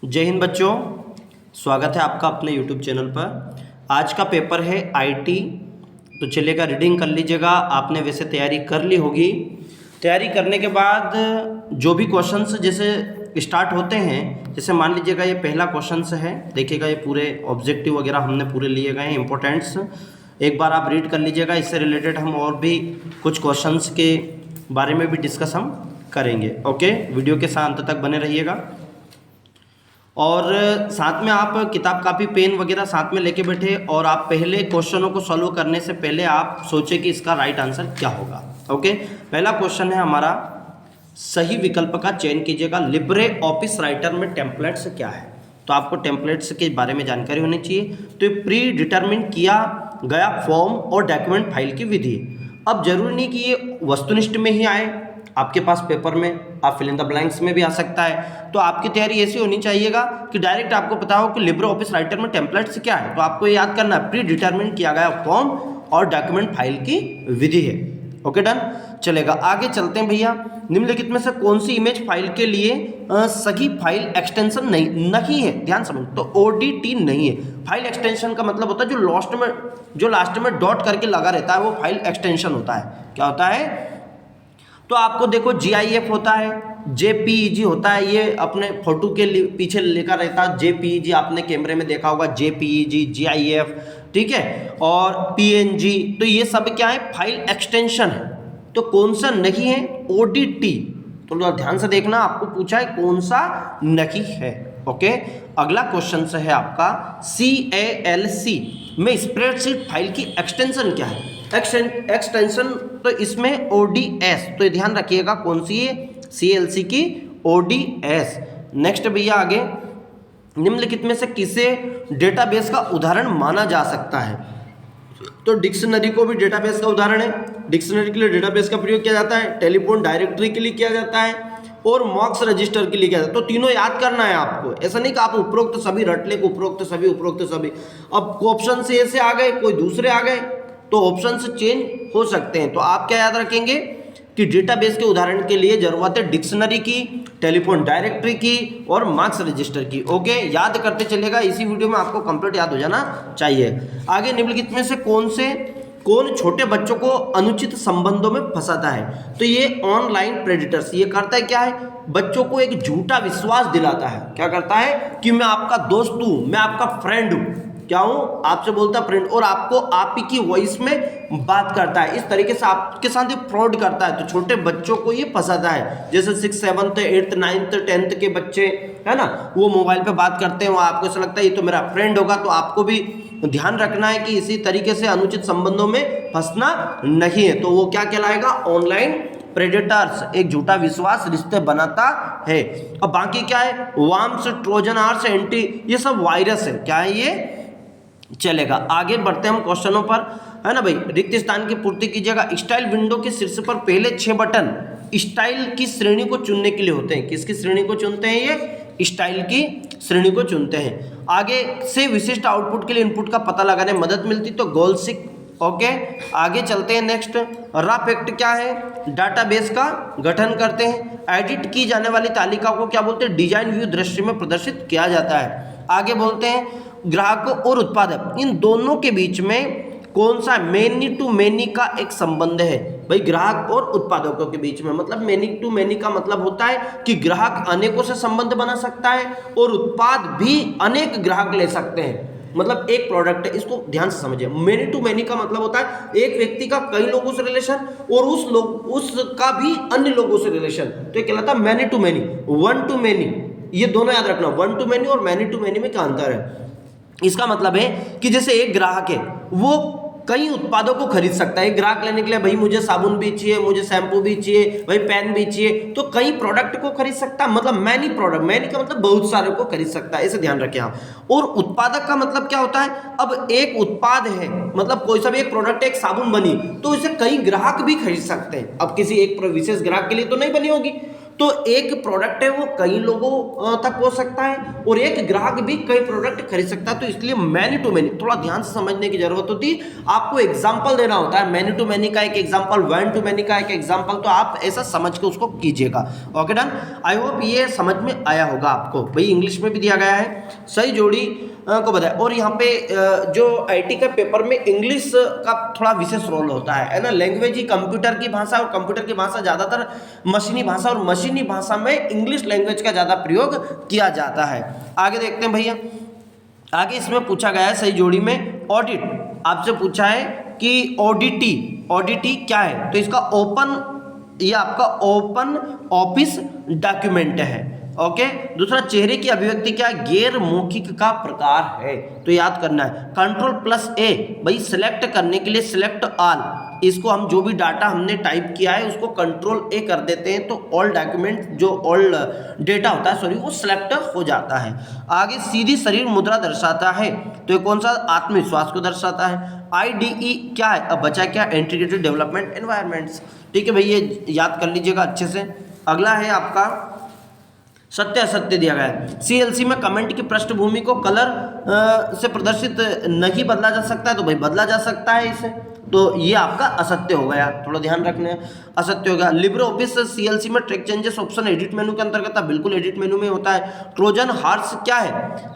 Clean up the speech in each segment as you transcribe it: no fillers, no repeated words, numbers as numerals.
जय हिंद बच्चों, स्वागत है आपका अपने YouTube चैनल पर। आज का पेपर है आईटी, तो चलिएगा रीडिंग कर लीजिएगा। आपने वैसे तैयारी कर ली होगी। तैयारी करने के बाद जो भी क्वेश्चंस जैसे स्टार्ट होते हैं, जैसे मान लीजिएगा ये पहला क्वेश्चंस है, देखिएगा ये पूरे ऑब्जेक्टिव वगैरह हमने पूरे लिए गए हैं इंपॉर्टेंट्स। एक बार आप रीड कर लीजिएगा। इससे रिलेटेड हम और भी कुछ क्वेश्चंस के बारे में भी डिस्कस हम करेंगे। ओके, वीडियो के साथ अंत तक बने रहिएगा। और साथ में आप किताब कापी पेन वगैरह साथ में लेके बैठे और आप पहले क्वेश्चनों को सॉल्व करने से पहले आप सोचें कि इसका राइट आंसर क्या होगा। ओके, पहला क्वेश्चन है हमारा, सही विकल्प का चयन कीजिएगा। लिब्रे ऑफिस राइटर में टेम्पलेट्स क्या है? तो आपको टेम्पलेट्स के बारे में जानकारी होनी चाहिए। तो ये प्री डिटरमिन किया गया फॉर्म और डॉक्यूमेंट फाइल की विधि। अब जरूरी नहीं कि ये वस्तुनिष्ठ में ही आए, आपके पास पेपर में आप फिल इन द ब्लैंक्स में भी आ सकता है। तो आपकी तैयारी ऐसी होनी चाहिएगा कि डायरेक्ट आपको पता हो कि लिब्रे ऑफिस राइटर में टेम्पलेट्स क्या है। तो आपको ये याद करना है, प्री डिटरमिन किया गया फॉर्म और डॉक्यूमेंट फाइल की विधि है। Okay, done. चलेगा, आगे चलते हैं भैया। निम्नलिखित में से कौन सी इमेज फाइल के लिए सही फाइल एक्सटेंशन नहीं है? ध्यान समझ, तो ODT नहीं है। फाइल एक्सटेंशन का मतलब होता है जो लास्ट में डॉट करके लगा रहता है वो फाइल एक्सटेंशन होता है। क्या होता है? तो आपको देखो GIF होता है, JPEG होता है, ये अपने फोटो के पीछे लिखा रहता है JPEG, आपने कैमरे में देखा होगा JPEG, GIF, ठीक है, और PNG। तो ये सब क्या है? फाइल एक्सटेंशन है। तो कौन सा नहीं है? ODT। तो ध्यान से देखना, आपको पूछा है कौन सा नहीं है। ओके, अगला क्वेश्चन है आपका, CALC में स्प्रेडशीट फाइल की एक्सटेंशन क्या है? एक्सटेंशन तो इसमें ODS, तो ध्यान रखिएगा कौन सी है? CLC की ODS। नेक्स्ट भैया आगे, निम्नलिखित में से किसे डेटाबेस का उदाहरण माना जा सकता है? तो डिक्शनरी को भी डेटाबेस का उदाहरण है। डिक्शनरी के लिए डेटाबेस का प्रयोग किया जाता है, टेलीफोन डायरेक्टरी के लिए किया जाता है और मॉक्स रजिस्टर के लिए किया जाता है। तो तीनों याद करना है आपको, ऐसा नहीं कि आप उपरोक्त सभी रट ले, उपरोक्त सभी। अब ऑप्शन से ऐसे आ गए, कोई दूसरे आ गए, तो ऑप्शन से चेंज हो सकते हैं। तो आप क्या याद रखेंगे कि डेटाबेस के उदाहरण के लिए जरूरत है डिक्शनरी की, टेलीफोन डायरेक्टरी की और मार्क्स रजिस्टर की। ओके, याद करते चलेगा, इसी वीडियो में आपको कंप्लीट याद हो जाना चाहिए। आगे, निम्नलिखित में से कौन छोटे बच्चों को अनुचित संबंधों में फंसाता है? तो ये ऑनलाइन प्रेडिटर्स। ये करता है क्या है? बच्चों को एक झूठा विश्वास दिलाता है। क्या करता है कि मैं आपका दोस्त हूं, मैं आपका फ्रेंड हूं, क्या हूं? आपसे बोलता फ्रेंड, और आपको आप ही की वॉइस में बात करता है। इस तरीके से आपके साथ ये फ्रॉड करता है। तो छोटे बच्चों को ये फंसाता है। जैसे 6th 7th 8th 9th 10th के बच्चे है ना, वो मोबाइल पे बात करते हैं, वो आपको ऐसा लगता है ये तो मेरा फ्रेंड होगा। तो आपको भी ध्यान रखना है कि इसी तरीके से अनुचित संबंधों में फंसना नहीं है। तो वो क्या कहलाएगा? ऑनलाइन प्रेडेटर्स, एक झूठा विश्वास रिश्ते बनाता है। अब बाकी क्या है? वार्म्स, ट्रोजन हॉर्स, एंटी, ये सब वायरस है। क्या है ये? चलेगा, आगे बढ़ते हैं हम क्वेश्चनों पर, है ना भाई। रिक्त स्थान की पूर्ति कीजिएगा। स्टाइल विंडो के शीर्ष पर पहले 6 बटन स्टाइल की श्रेणी को चुनने के लिए होते हैं। किसकी श्रेणी को चुनते हैं? ये स्टाइल की श्रेणी को चुनते हैं। आगे से विशिष्ट आउटपुट के लिए इनपुट का पता लगाने में मदद मिलती, तो गोल सिक। ओके, आगे चलते हैं। नेक्स्ट, रफ एक्ट क्या है? डाटाबेस का गठन करते हैं। एडिट की जाने वाली तालिका को क्या बोलते हैं? डिजाइन व्यू दृश्य में प्रदर्शित किया जाता है। आगे बोलते हैं, ग्राहक और उत्पादक, इन दोनों के बीच में कौन सा मेनी टू मेनी का एक संबंध है? भाई, ग्राहक और उत्पादकों के बीच में, मतलब मेनी टू मेनी का मतलब होता है कि ग्राहक अनेकों से संबंध बना सकता है और उत्पाद भी अनेक ग्राहक ले सकते हैं। मतलब एक प्रोडक्ट है, इसको ध्यान से समझिए। मेनी टू मेनी का मतलब होता है एक व्यक्ति का कई लोगों से रिलेशन और उसका भी अन्य लोगों से रिलेशन। तो ये कहलाता है many to many, one to many. ये दोनों याद रखना, वन टू मैनी और मैनी टू मैनी में क्या अंतर है? इसका मतलब है कि जैसे एक ग्राहक है, वो कई उत्पादों को खरीद सकता है। एक ग्राहक लेने के लिए भाई मुझे साबुन भी चाहिए, मुझे शैम्पू भी चाहिए, भाई पेन भी चाहिए, तो कई प्रोडक्ट को खरीद सकता है। मतलब मैनी प्रोडक्ट, मैनी का मतलब बहुत सारे को खरीद सकता है, इसे ध्यान रखें आप। और उत्पादक का मतलब क्या होता है? अब एक उत्पाद है, मतलब कोई सा भी एक प्रोडक्ट, एक साबुन बनी, तो इसे कई ग्राहक भी खरीद सकते हैं। अब किसी एक विशेष ग्राहक के लिए तो नहीं बनी होगी, तो एक प्रोडक्ट है वो कई लोगों तक पहुंच सकता है और एक ग्राहक भी कई प्रोडक्ट खरीद सकता है। तो इसलिए मैनी टू मैनी थोड़ा ध्यान से समझने की जरूरत होती है। आपको एग्जाम्पल देना होता है, मैनी टू मैनी का एक एग्जाम्पल, वन टू मैनी का एक एग्जाम्पल, तो आप ऐसा समझ के उसको कीजिएगा। Okay done. आई होप ये समझ में आया होगा आपको। भाई इंग्लिश में भी दिया गया है, सही जोड़ी को बताया। और यहाँ पे जो आईटी का पेपर में इंग्लिश का थोड़ा विशेष रोल होता है ना। लैंग्वेज ही कंप्यूटर की भाषा और कंप्यूटर की भाषा ज़्यादातर मशीनी भाषा, और मशीनी भाषा में इंग्लिश लैंग्वेज का ज़्यादा प्रयोग किया जाता है। आगे देखते हैं भैया। आगे इसमें पूछा गया है सही जोड़ी में ऑडिट। आपसे पूछा है कि ऑडिटी क्या है, तो इसका ओपन, ये आपका ओपन ऑफिस डॉक्यूमेंट है। ओके। दूसरा, चेहरे की अभिव्यक्ति क्या है, गैर मौखिक का प्रकार है, तो याद करना है। कंट्रोल प्लस ए, भाई सिलेक्ट करने के लिए सिलेक्ट ऑल, इसको हम जो भी डाटा हमने टाइप किया है उसको कंट्रोल ए कर देते हैं, तो ऑल डॉक्यूमेंट जो ऑल डेटा होता है सॉरी वो सिलेक्ट हो जाता है। आगे सीधी शरीर मुद्रा दर्शाता है, तो ये कौन सा, आत्मविश्वास को दर्शाता है। IDE क्या है, अब बचा क्या, इंटीग्रेटेड डेवलपमेंट एनवायरमेंट्स। ठीक है भाई, ये याद कर लीजिएगा अच्छे से। अगला है आपका सत्य असत्य दिया गया है। CLC में कमेंट की पृष्ठभूमि को कलर से प्रदर्शित नहीं बदला जा सकता है, तो भाई बदला जा सकता है इसे, तो ये आपका असत्य हो गया, थोड़ा ध्यान रखना, असत्य हो गया। लिब्रे ऑफिस CLC में ट्रैक चेंजेस ऑप्शन एडिट मेनू के अंतर्गत है, बिल्कुल एडिट मेनू में होता है। ट्रोजन हार्स क्या है,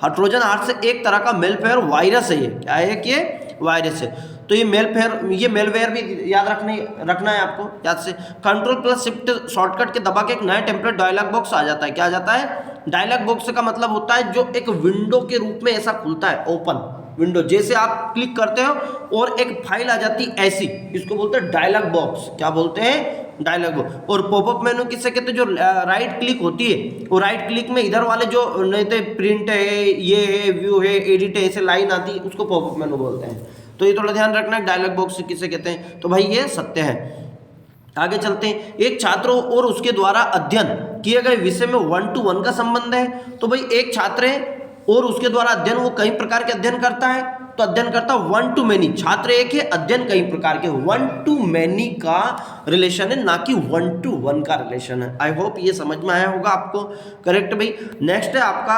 ट्रोजन हार्स एक तरह का मेलवेयर वायरस है। ये क्या है कि ये वायरस है, तो ये मेलवेयर भी याद रखना है आपको याद से। कंट्रोल प्लस शिफ्ट शॉर्टकट के दबा के एक नया टेम्पलेट डायलॉग बॉक्स आ जाता है। क्या आ जाता है, डायलॉग बॉक्स का मतलब होता है जो एक विंडो के रूप में ऐसा खुलता है, ओपन विंडो, जैसे आप क्लिक करते हो और एक फाइल आ जाती है ऐसी, इसको बोलते हैं डायलॉग बॉक्स। क्या बोलते हैं, डायलॉग बॉक्स। और पॉपअप मेनू किससे कहते हैं, जो राइट क्लिक होती है, वो राइट क्लिक में इधर वाले जो नहीं तो प्रिंट है, ये है, व्यू है, एडिट है, ऐसे लाइन आती है, उसको पॉपअप मेनू बोलते हैं। तो ये थोड़ा ध्यान रखना है, डायलॉग बॉक्स किसे कहते हैं, तो भाई ये सत्य है। आगे चलते हैं। एक छात्र और उसके द्वारा अध्ययन किए गए विषय में 1 to 1 का संबंध है, तो भाई एक छात्र है और उसके द्वारा अध्ययन, वो कई प्रकार के अध्ययन करता है, तो अध्ययन करता 1 to many। छात्र एक है, अध्ययन कई प्रकार के, 1 to many का रिलेशन है, ना कि 1 to 1 का रिलेशन है। आई होप ये समझ में आया होगा आपको। करेक्ट भाई। नेक्स्ट है आपका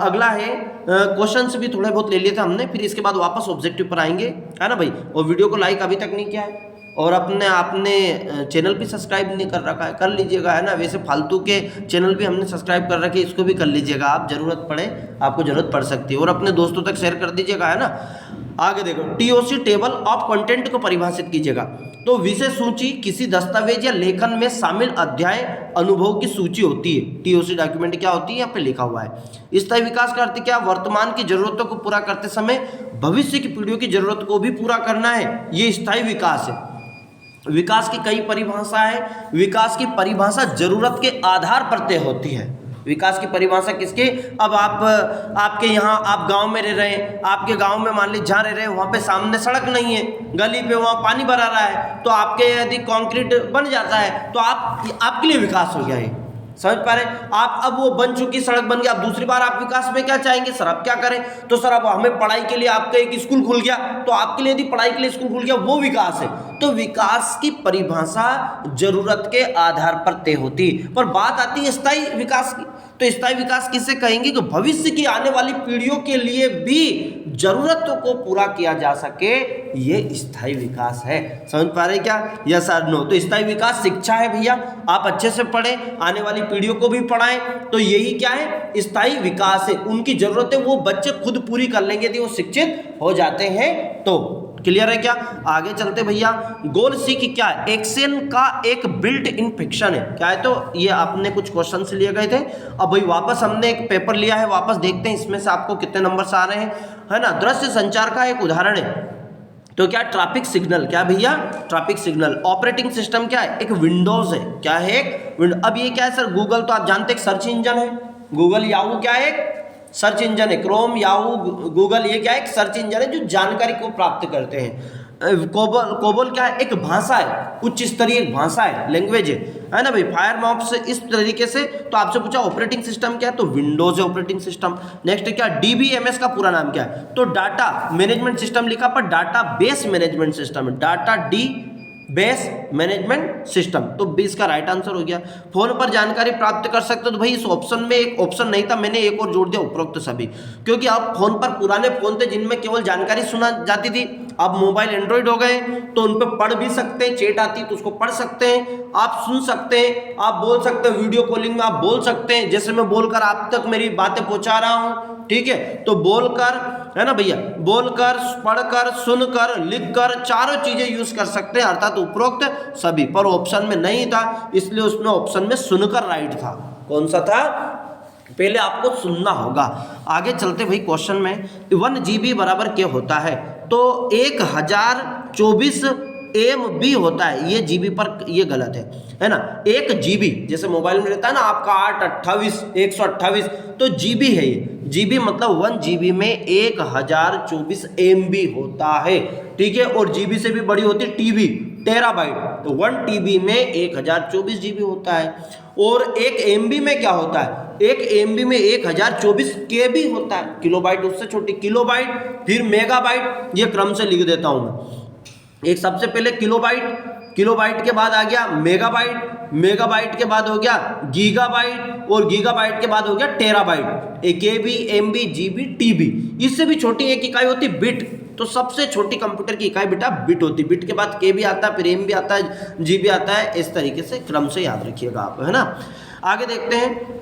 अगला है, क्वेश्चंस भी थोड़े बहुत ले लिए थे हमने, फिर इसके बाद वापस ऑब्जेक्टिव पर आएंगे, है ना भाई। और वीडियो को लाइक अभी तक नहीं किया है और आपने चैनल भी सब्सक्राइब नहीं कर रखा है, कर लीजिएगा, है ना। वैसे फालतू के चैनल भी हमने सब्सक्राइब कर रखे, इसको भी कर लीजिएगा आप, जरूरत पड़े आपको, जरूरत पड़ सकती है, और अपने दोस्तों तक शेयर कर दीजिएगा, है ना। आगे देखो, TOC टेबल ऑफ कंटेंट को परिभाषित कीजिएगा, तो विषय सूची किसी दस्तावेज या लेखन में शामिल अध्याय अनुभव की सूची होती है। TOC डॉक्यूमेंट क्या होती है, यहाँ पे लिखा हुआ है। स्थायी विकास का अर्थ क्या, वर्तमान की जरूरतों को पूरा करते समय भविष्य की पीढ़ियों की जरूरत को भी पूरा करना है, ये स्थायी विकास है। विकास की कई परिभाषा है, विकास की परिभाषा जरूरत के आधार पर तय होती है। विकास की परिभाषा किसकी, अब आपके यहाँ आप गांव में रह रहे हैं, आपके गांव में मान लीजिए जहाँ रह रहे हैं वहाँ पे सामने सड़क नहीं है, गली पे वहाँ पानी भरा रहा है, तो आपके यदि कंक्रीट बन जाता है तो आपके लिए विकास हो गया है। समझ पा रहे, आप अब वो बन चुकी सड़क बन गया, अब दूसरी बार आप विकास में क्या चाहेंगे, सर अब क्या करें, तो सर अब हमें पढ़ाई के लिए आपका एक स्कूल खुल गया, तो आपके लिए यदि पढ़ाई के लिए स्कूल खुल गया, वो विकास है। तो विकास की परिभाषा जरूरत के आधार पर तय होती है। पर बात आती है स्थायी विकास की, तो स्थायी विकास किसे कहेंगे कि भविष्य की आने वाली पीढ़ियों के लिए भी जरूरतों को पूरा किया जा सके, ये स्थायी विकास है। समझ पा रहे क्या, यस और नो। तो स्थायी विकास शिक्षा है भैया, आप अच्छे से पढ़ें, आने वाली पीढ़ियों को भी पढ़ाएं, तो यही क्या है, स्थायी विकास है। उनकी जरूरतें वो बच्चे खुद पूरी कर लेंगे यदि वो शिक्षित हो जाते हैं तो। क्लियर है क्या। आगे चलते भैया। गोल सी की क्या है, एक्सेल का एक बिल्ट इन फिक्शन है। क्या है, तो ये आपने कुछ क्वेश्चन से लिए गए थे, अब भाई वापस हमने एक पेपर लिया है, वापस देखते हैं इसमें से आपको कितने नंबर्स आ रहे हैं, है ना। दृश्य संचार का एक उदाहरण है, तो क्या ट्रैफिक सिग्नल, क्या भैया, ट्रैफिक सिग्नल। ऑपरेटिंग सिस्टम क्या है, एक विंडोज है, क्या है, एक अब ये क्या है सर, गूगल तो आप जानते हैं सर्च इंजन है, गूगल याहू क्या है, सर्च इंजन है, क्रोम याहू गूगल ये क्या है, एक सर्च इंजन है जो जानकारी को प्राप्त करते हैं। कोबोल क्या है, एक भाषा है, उच्च स्तरीय भाषा है, लैंग्वेज है ना भाई। फायरफॉक्स इस तरीके से। तो आपसे पूछा ऑपरेटिंग सिस्टम क्या है, तो विंडोज है ऑपरेटिंग सिस्टम। नेक्स्ट क्या, DBMS का पूरा नाम क्या है, तो डाटा मैनेजमेंट सिस्टम लिखा, पर डाटा बेस मैनेजमेंट सिस्टम है, डाटा बेस मैनेजमेंट सिस्टम। तो 20 का राइट आंसर हो गया। फोन पर जानकारी प्राप्त कर सकते हो, तो भाई इस ऑप्शन में एक ऑप्शन नहीं था, मैंने एक और जोड़ दिया उपरोक्त सभी, क्योंकि अब फोन पर पुराने फोन थे जिनमें केवल जानकारी सुना जाती थी, अब मोबाइल एंड्रॉइड हो गए तो उन पर पढ़ भी सकते हैं, चैट आती तो उसको पढ़ सकते हैं, आप सुन सकते हैं, आप बोल सकते हैं, वीडियो कॉलिंग में आप बोल सकते हैं, जैसे मैं बोलकर आप तक मेरी बातें पहुंचा रहा हूं, ठीक है। तो बोलकर, है ना भैया, बोलकर, पढ़कर, सुनकर, लिखकर, चारों चीजें यूज कर सकते हैं, अर्थात उपरोक्त सभी। पर ऑप्शन में नहीं था, इसलिए उसमें ऑप्शन में सुनकर राइट था। कौन सा था? पहले आपको सुनना होगा। आगे चलते भाई क्वेश्चन में, 1 GB बराबर क्या होता है? तो 1024 MB होता है, ये जीबी पर ये गलत है ना। 1 GB जैसे मोबाइल में रहता है ना आपका 828 128, तो जीबी है ये, जीबी मतलब 1 GB में 1024 MB होता है, ठीक है। और जीबी से भी बड़ी होती है टीबी, टेराबाइट, तो 1 TB में 1024 GB होता है। और 1 MB में क्या होता है? 1 MB में 1024 KB होता है, किलोबाइट उससे छोटी, किलोबाइट फिर मेगाबाइट, ये क्रम से लिख देता हूं मैं। एक सबसे पहले किलोबाइट, किलोबाइट के बाद आ गया मेगाबाइट, मेगाबाइट के बाद हो गया गीगाबाइट, और गीगाबाइट के बाद हो गया टेराबाइट। एक केबी, एमबी, जीबी, टीबी। इससे भी छोटी एक इकाई होती है बिट, तो सबसे छोटी कंप्यूटर की इकाई बेटा बिट होती है। बिट के बाद केबी आता है, फिर एमबी आता है, जीबी आता है, इस तरीके से क्रम से याद रखिएगा आप, है ना। आगे देखते हैं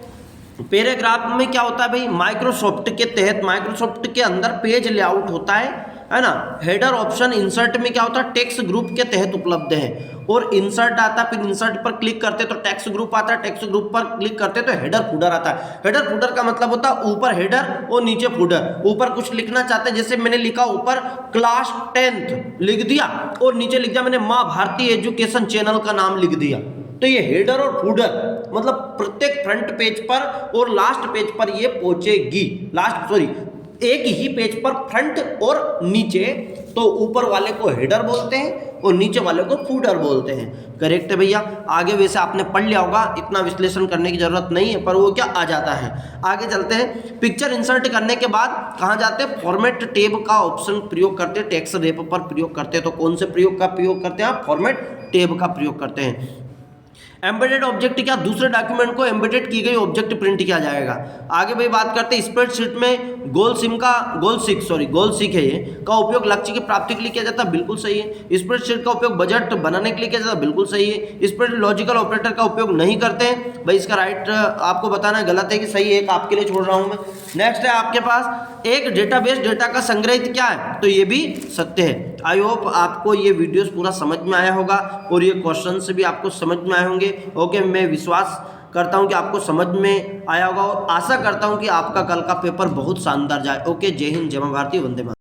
पैराग्राफ में क्या होता है भाई। माइक्रोसॉफ्ट के तहत, माइक्रोसॉफ्ट के अंदर पेज लेआउट होता है ना। हेडर ऑप्शन इंसर्ट में क्या होता है? टेक्स्ट ग्रुप के तहत उपलब्ध है। और इंसर्ट आता है, फिर इंसर्ट पर क्लिक करते तो टेक्स्ट ग्रुप आता है, टेक्स्ट ग्रुप पर क्लिक करते तो हेडर फूडर आता है। हेडर फूडर का मतलब होता है ऊपर हेडर और नीचे फूडर। ऊपर कुछ लिखना चाहते हैं, जैसे मैंने लिखा ऊपर क्लास 10th लिख दिया, और नीचे लिख दिया मैंने माँ भारती एजुकेशन चैनल का नाम लिख दिया, तो ये हेडर और फूडर मतलब प्रत्येक फ्रंट पेज पर और लास्ट पेज पर ये पहुंचेगी। एक ही पेज पर फ्रंट और नीचे, तो ऊपर वाले को हेडर बोलते हैं और नीचे वाले को फूडर बोलते हैं। करेक्ट है भैया। आगे वैसे आपने पढ़ लिया होगा, इतना विश्लेषण करने की जरूरत नहीं है, पर वो क्या आ जाता है। आगे चलते हैं। पिक्चर इंसर्ट करने के बाद कहाँ जाते हैं? फॉर्मेट टैब का ऑप्शन प्रयोग करते हैं, टेक्स्ट रैप पर प्रयोग करते हैं। तो कौन से प्रयोग का प्रयोग करते हैं आप? फॉर्मेट टैब का प्रयोग करते हैं। एम्बेडेड ऑब्जेक्ट क्या? दूसरे डॉक्यूमेंट को एम्बेडेड की गई ऑब्जेक्ट प्रिंट किया जाएगा। आगे भाई बात करते हैं स्प्रेडशीट में गोल सीक है ये का उपयोग लक्ष्य की प्राप्ति के लिए किया जाता है, बिल्कुल सही है। स्प्रेडशीट का उपयोग बजट बनाने के लिए किया जाता है, बिल्कुल सही है। स्प्रेड लॉजिकल ऑपरेटर का उपयोग नहीं करते हैं भाई, इसका राइट आपको बताना है गलत है कि सही है, एक आपके लिए छोड़ रहा हूं मैं। नेक्स्ट है आपके पास एक डेटाबेस डेटा का संग्रहित क्या है, तो ये भी सत्य है। आई होप आपको ये वीडियोस पूरा समझ में आया होगा और ये क्वेश्चन भी आपको समझ में आए होंगे। ओके, मैं विश्वास करता हूं कि आपको समझ में आया होगा और आशा करता हूं कि आपका कल का पेपर बहुत शानदार जाए। ओके, जय हिंद, जय भारती, वंदे मातरम।